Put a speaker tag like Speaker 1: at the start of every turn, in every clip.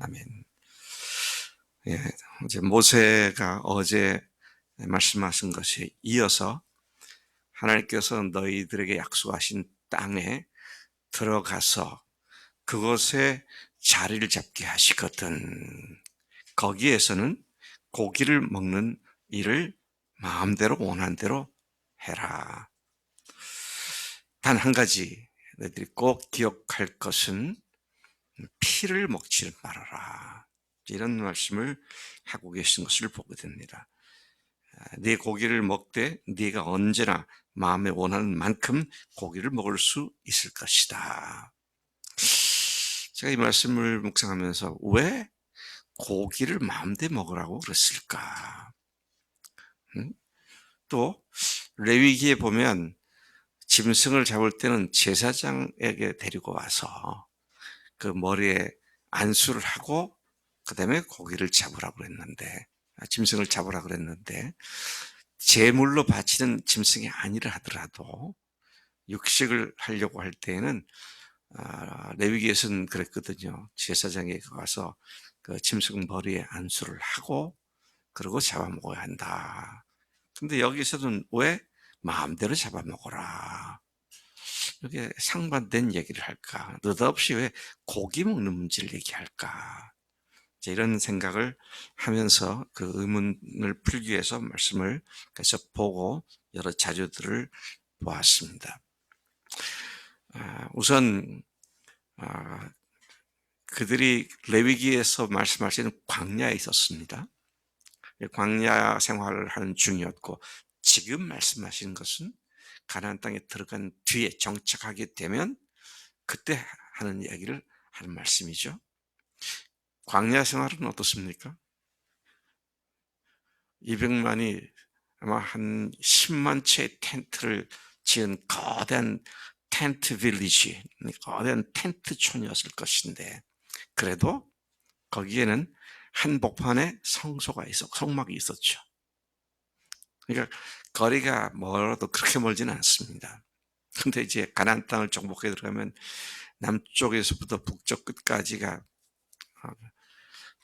Speaker 1: 아멘. 예, 이제 모세가 어제 말씀하신 것이 이어서 하나님께서 너희들에게 약속하신 땅에 들어가서 그곳에 자리를 잡게 하시거든. 거기에서는 고기를 먹는 일을 마음대로 원한 대로 해라. 단 한 가지 너희들이 꼭 기억할 것은 피를 먹지를 말아라. 이런 말씀을 하고 계신 것을 보게 됩니다. 네 고기를 먹되 네가 언제나 마음에 원하는 만큼 고기를 먹을 수 있을 것이다. 제가 이 말씀을 묵상하면서 왜 고기를 마음대로 먹으라고 그랬을까? 또 레위기에 보면 짐승을 잡을 때는 제사장에게 데리고 와서 그 머리에 안수를 하고 그다음에 고기를 잡으라고 그랬는데 짐승을 잡으라고 그랬는데 제물로 바치는 짐승이 아니라 하더라도 육식을 하려고 할 때에는 레위기에서는 그랬거든요. 제사장에게 가서 그 짐승 머리에 안수를 하고 그러고 잡아먹어야 한다. 근데 여기서는 왜 마음대로 잡아먹어라. 이게 상반된 얘기를 할까? 느닷없이 왜 고기 먹는 문제를 얘기할까? 이런 생각을 하면서 그 의문을 풀기 위해서 말씀을 계속 보고 여러 자료들을 보았습니다. 우선 그들이 레위기에서 말씀하시는 광야에 있었습니다. 광야 생활을 하는 중이었고 지금 말씀하시는 것은 가나안 땅에 들어간 뒤에 정착하게 되면 그때 하는 얘기를 하는 말씀이죠. 광야 생활은 어떻습니까? 200만이 아마 한 10만 채의 텐트를 지은 거대한 텐트 빌리지, 거대한 텐트촌이었을 것인데 그래도 거기에는 한복판에 성막이 있었죠. 그러니까 거리가 멀어도 그렇게 멀지는 않습니다. 근데 이제 가나안 땅을 정복해 들어가면 남쪽에서부터 북쪽 끝까지가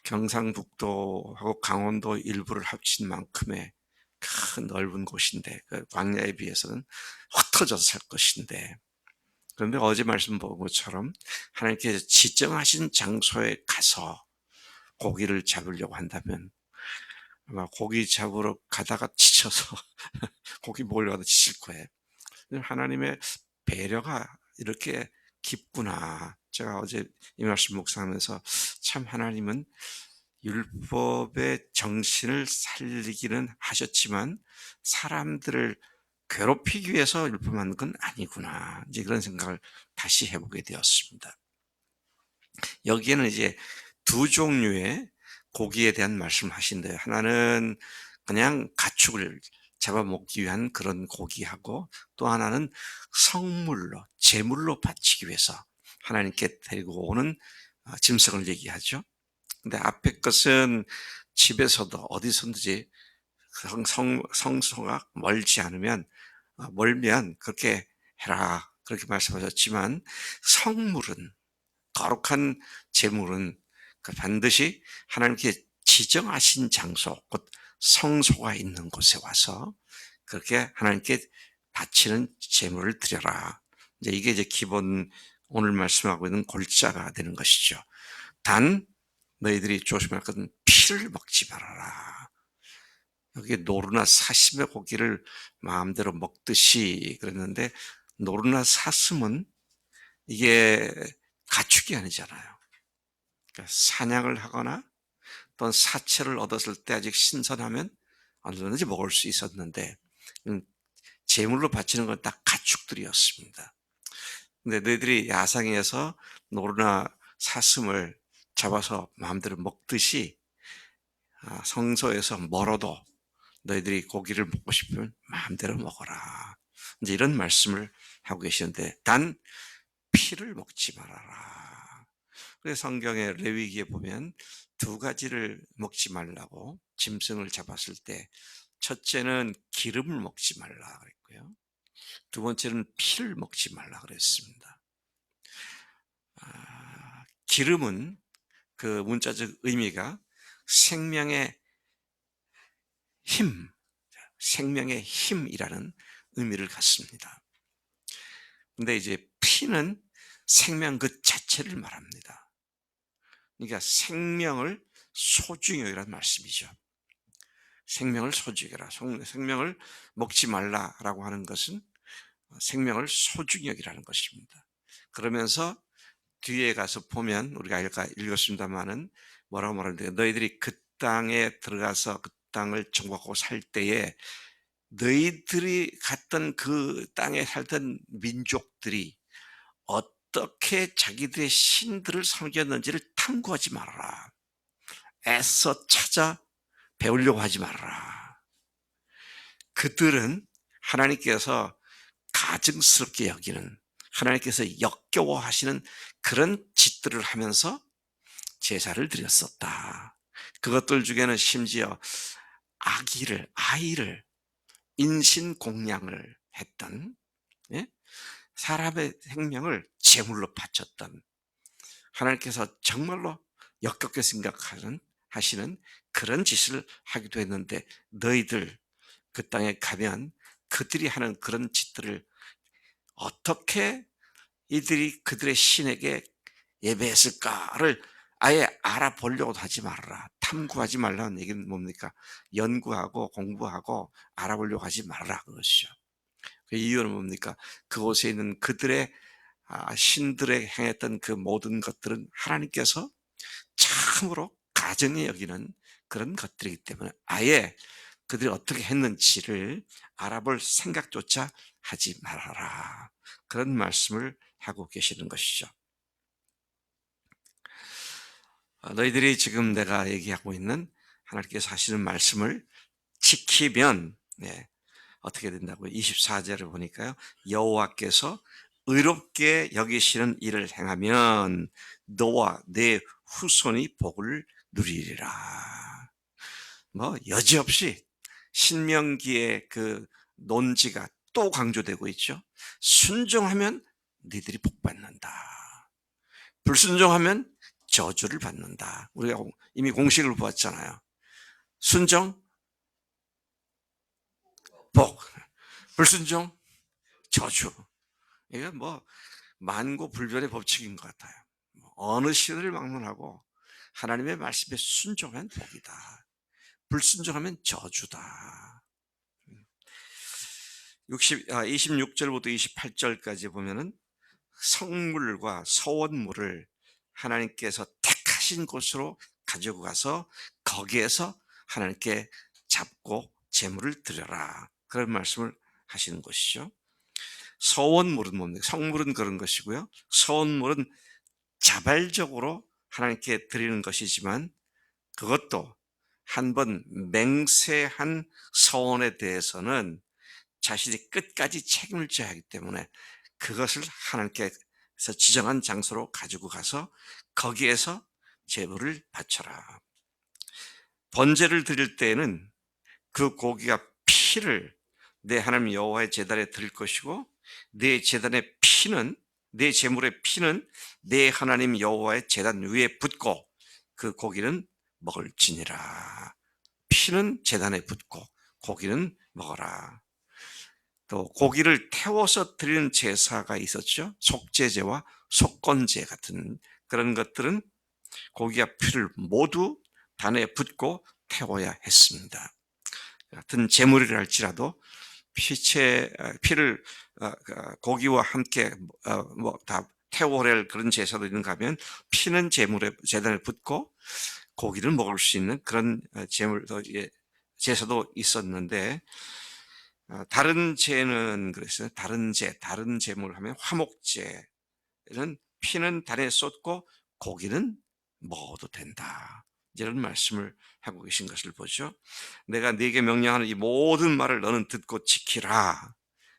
Speaker 1: 경상북도하고 강원도 일부를 합친 만큼의 큰 넓은 곳인데 그 광야에 비해서는 흩어져서 살 것인데 그런데 어제 말씀 본 것처럼 하나님께서 지정하신 장소에 가서 고기를 잡으려고 한다면 아마 고기 잡으러 가다가 지쳐서 고기 먹으려고 하다 지칠 거예요. 하나님의 배려가 이렇게 깊구나. 제가 어제 이 말씀 묵상하면서 참 하나님은 율법의 정신을 살리기는 하셨지만 사람들을 괴롭히기 위해서 율법한 건 아니구나. 이제 그런 생각을 다시 해보게 되었습니다. 여기에는 이제 두 종류의 고기에 대한 말씀을 하신대요. 하나는 그냥 가축을 잡아먹기 위한 그런 고기하고 또 하나는 성물로, 제물로 바치기 위해서 하나님께 데리고 오는 짐승을 얘기하죠. 근데 앞에 것은 집에서도 어디서든지 성소가 멀지 않으면 멀면 그렇게 해라 그렇게 말씀하셨지만 성물은 거룩한 제물은 반드시 하나님께 지정하신 장소 곧 성소가 있는 곳에 와서 그렇게 하나님께 바치는 제물을 드려라. 이게 기본 오늘 말씀하고 있는 골자가 되는 것이죠. 단 너희들이 조심할 것은 피를 먹지 말아라. 여기 노루나 사심의 고기를 마음대로 먹듯이 그랬는데 노루나 사슴은 이게 가축이 아니잖아요. 그러니까 사냥을 하거나 또는 사체를 얻었을 때 아직 신선하면 얼마든지 먹을 수 있었는데 제물로 바치는 건 딱 가축들이었습니다. 근데 너희들이 야상에서 노루나 사슴을 잡아서 마음대로 먹듯이 성소에서 멀어도 너희들이 고기를 먹고 싶으면 마음대로 먹어라. 이제 이런 말씀을 하고 계시는데 단 피를 먹지 말아라. 그래서 성경의 레위기에 보면 두 가지를 먹지 말라고 짐승을 잡았을 때 첫째는 기름을 먹지 말라 그랬고요. 두 번째는 피를 먹지 말라 그랬습니다. 기름은 그 문자적 의미가 생명의 힘, 생명의 힘이라는 의미를 갖습니다. 근데 이제 피는 생명 그 자체를 말합니다. 그러니까 생명을 소중히 여기라는 말씀이죠. 생명을 소중히 여기라. 생명을 먹지 말라라고 하는 것은 생명을 소중히 여기라는 것입니다. 그러면서 뒤에 가서 보면 우리가 아까 읽었습니다마는 뭐라고 말하는데, 너희들이 그 땅에 들어가서 그 땅을 정복하고 살 때에 너희들이 갔던 그 땅에 살던 민족들이 어떻게 자기들의 신들을 섬겼는지를 탐구하지 말아라. 애써 찾아 배우려고 하지 말아라. 그들은 하나님께서 가증스럽게 여기는, 하나님께서 역겨워하시는 그런 짓들을 하면서 제사를 드렸었다. 그것들 중에는 심지어 아이를 인신공양을 했던, 예? 사람의 생명을 제물로 바쳤던, 하나님께서 정말로 역겹게 하시는 그런 짓을 하기도 했는데, 너희들 그 땅에 가면 그들이 하는 그런 짓들을 어떻게 이들이 그들의 신에게 예배했을까를 아예 알아보려고 하지 말아라. 탐구하지 말라는 얘기는 뭡니까? 연구하고 공부하고 알아보려고 하지 말아라, 그것이죠. 그 이유는 뭡니까? 그곳에 있는 그들의 신들에 행했던 그 모든 것들은 하나님께서 참으로 가증히 여기는 그런 것들이기 때문에 아예 그들이 어떻게 했는지를 알아볼 생각조차 하지 말아라. 그런 말씀을 하고 계시는 것이죠. 너희들이 지금 내가 얘기하고 있는 하나님께서 하시는 말씀을 지키면, 어떻게 된다고요? 24절을 보니까요. 여호와께서 의롭게 여기시는 일을 행하면 너와 내 후손이 복을 누리리라. 뭐 여지없이 신명기의 그 논지가 또 강조되고 있죠. 순종하면 너희들이 복받는다. 불순종하면 저주를 받는다. 우리가 이미 공식을 보았잖아요. 순종, 복. 불순종, 저주. 이게 뭐 만고불변의 법칙인 것 같아요. 어느 시대를 막론하고 하나님의 말씀에 순종하면 복이다. 불순종하면 저주다. 26절부터 28절까지 보면은 성물과 서원물을 하나님께서 택하신 곳으로 가지고 가서 거기에서 하나님께 잡고 제물을 드려라. 그런 말씀을 하시는 것이죠. 서원물은 뭡니까? 성물은 그런 것이고요. 서원물은 자발적으로 하나님께 드리는 것이지만 그것도 한번 맹세한 서원에 대해서는 자신이 끝까지 책임을 져야 하기 때문에 그것을 하나님께서 지정한 장소로 가지고 가서 거기에서 제물을 바쳐라. 번제를 드릴 때에는 그 고기가 피를 내 하나님 여호와의 제단에 드릴 것이고 내 제단의 피는, 내 제물의 피는 내 하나님 여호와의 제단 위에 붓고 그 고기는 먹을지니라. 피는 제단에 붓고 고기는 먹어라. 또 고기를 태워서 드리는 제사가 있었죠. 속죄제와 속건제 같은 그런 것들은 고기와 피를 모두 단에 붓고 태워야 했습니다. 같은 제물이라 할지라도 피를 고기와 함께 다 태워야 할 그런 제사도 있는가 하면 피는 제단에 붓고 고기를 먹을 수 있는 그런 제사도 있었는데, 다른 제는 그랬어요. 다른 제물을 하면 화목제는 피는 단에 쏟고 고기는 먹어도 된다. 이런 말씀을 하고 계신 것을 보죠. 내가 네게 명령하는 이 모든 말을 너는 듣고 지키라.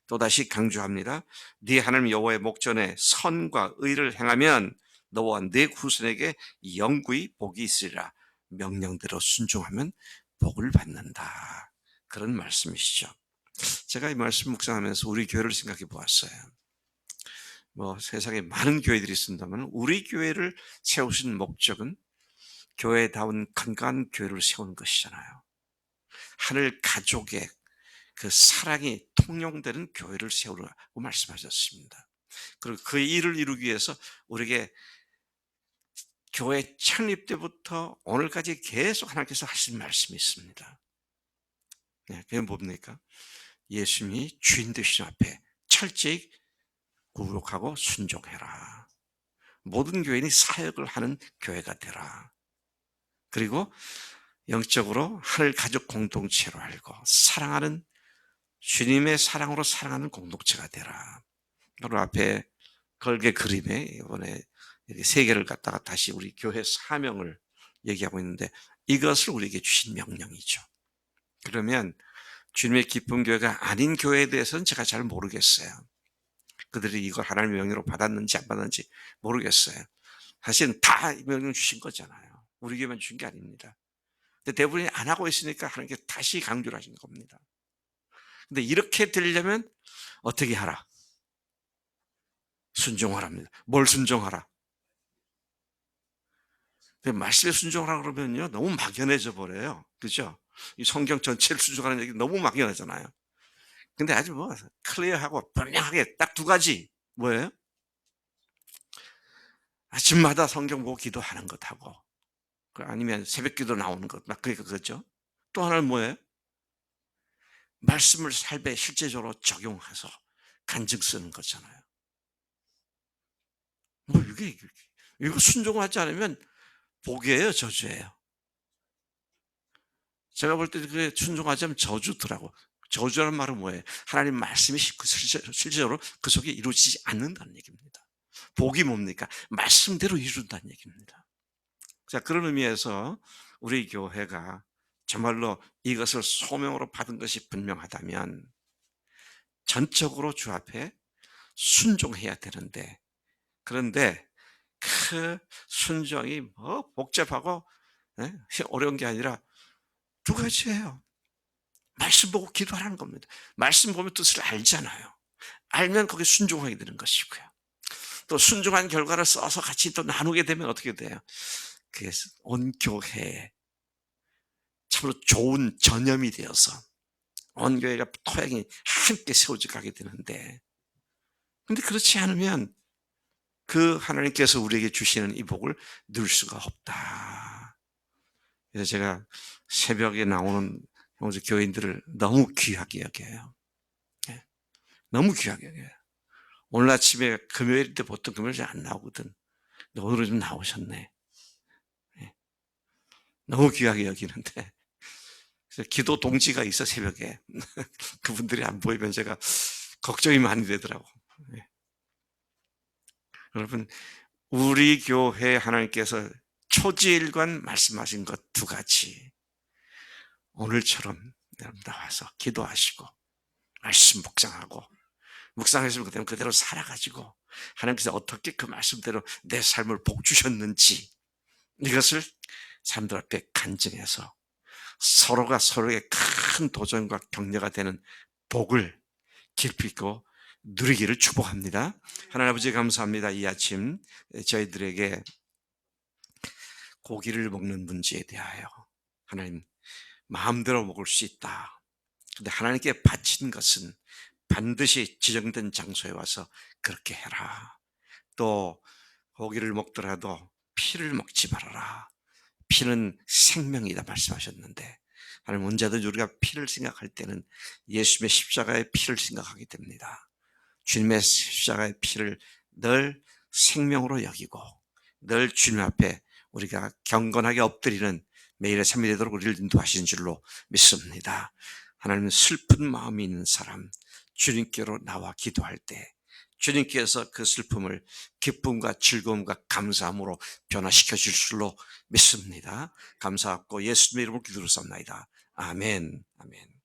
Speaker 1: 또다시 강조합니다. 네 하나님 여호와의 목전에 선과 의를 행하면 너와 네 후손에게 영구히 복이 있으리라. 명령대로 순종하면 복을 받는다. 그런 말씀이시죠. 제가 이 말씀 묵상하면서 우리 교회를 생각해 보았어요. 세상에 많은 교회들이 있습니다만 우리 교회를 세우신 목적은 교회다운 건강한 교회를 세우는 것이잖아요. 하늘 가족의 그 사랑이 통용되는 교회를 세우라고 말씀하셨습니다. 그리고 그 일을 이루기 위해서 우리에게 교회 창립 때부터 오늘까지 계속 하나님께서 하신 말씀이 있습니다. 네, 그게 뭡니까? 예수님이 주인 되신 앞에 철저히 굴복하고 순종해라. 모든 교인이 사역을 하는 교회가 되라. 그리고 영적으로 하늘 가족 공동체로 알고 사랑하는 주님의 사랑으로 사랑하는 공동체가 되라. 바로 앞에 걸개 그림에 이번에 이렇게 세 개를 갖다가 다시 우리 교회 사명을 얘기하고 있는데 이것을 우리에게 주신 명령이죠. 그러면 주님의 기쁜 교회가 아닌 교회에 대해서는 제가 잘 모르겠어요. 그들이 이걸 하나님의 명령으로 받았는지 안 받았는지 모르겠어요. 사실은 다 명령 주신 거잖아요. 우리 교회만 주신 게 아닙니다. 근데 대부분이 안 하고 있으니까 하나님께 다시 강조를 하신 겁니다. 근데 이렇게 되려면 어떻게 하라? 순종하랍니다. 뭘 순종하라? 말씀에 순종하라 그러면요. 너무 막연해져 버려요. 그죠? 이 성경 전체를 순종하는 얘기 너무 막연하잖아요. 근데 아주 뭐 클리어하고 분명하게 딱 두 가지. 뭐예요? 아침마다 성경 보고 기도하는 것하고 아니면 새벽 기도 나오는 것. 막 그러니까 그거죠. 또 하나는 뭐예요? 말씀을 삶에 실제적으로 적용해서 간증 쓰는 거잖아요. 뭐 이거 순종하지 않으면 복이에요, 저주예요? 제가 볼 때 그게 순종하지 않으면 저주더라고. 저주라는 말은 뭐예요? 하나님 말씀이 실제적으로 그 속에 이루어지지 않는다는 얘기입니다. 복이 뭡니까? 말씀대로 이룬다는 얘기입니다. 자, 그런 의미에서 우리 교회가 정말로 이것을 소명으로 받은 것이 분명하다면 전적으로 주 앞에 순종해야 되는데, 그런데 그 순종이 뭐 복잡하고 예? 어려운 게 아니라 두 가지예요. 말씀 보고 기도하라는 겁니다. 말씀 보면 뜻을 알잖아요. 알면 거기에 순종하게 되는 것이고요. 또 순종한 결과를 써서 같이 또 나누게 되면 어떻게 돼요? 그게 온 교회에 참으로 좋은 전염이 되어서 온 교회가 토양이 함께 세워져 가게 되는데, 근데 그렇지 않으면 그 하나님께서 우리에게 주시는 이 복을 누릴 수가 없다. 그래서 제가 새벽에 나오는 형제 교인들을 너무 귀하게 여겨요. 예, 너무 귀하게 여겨요. 오늘 아침에 금요일인데 보통 금요일 잘 안 나오거든. 근데 오늘은 좀 나오셨네. 예, 너무 귀하게 여기는데. 그래서 기도 동지가 있어, 새벽에. 그분들이 안 보이면 제가 걱정이 많이 되더라고. 예. 여러분, 우리 교회 하나님께서 초지일관 말씀하신 것 두 가지. 오늘처럼 나와서 기도하시고, 말씀 묵상하고, 묵상했으면 그대로 살아가지고, 하나님께서 어떻게 그 말씀대로 내 삶을 복 주셨는지, 이것을 사람들 앞에 간증해서 서로가 서로의 큰 도전과 격려가 되는 복을 깊이 있고 누리기를 축복합니다. 하나님 아버지 감사합니다. 이 아침 저희들에게 고기를 먹는 문제에 대하여 하나님 마음대로 먹을 수 있다. 근데 하나님께 바친 것은 반드시 지정된 장소에 와서 그렇게 해라. 또 고기를 먹더라도 피를 먹지 말아라. 피는 생명이다 말씀하셨는데, 하나님 언제든 우리가 피를 생각할 때는 예수님의 십자가의 피를 생각하게 됩니다. 주님의 십자가의 피를 늘 생명으로 여기고 늘 주님 앞에 우리가 경건하게 엎드리는 매일의 삶이 되도록 우리를 인도하시는 줄로 믿습니다. 하나님은 슬픈 마음이 있는 사람, 주님께로 나와 기도할 때 주님께서 그 슬픔을 기쁨과 즐거움과 감사함으로 변화시켜 줄 줄로 믿습니다. 감사하고 예수님의 이름으로 기도를 쌉나이다. 아멘. 아멘.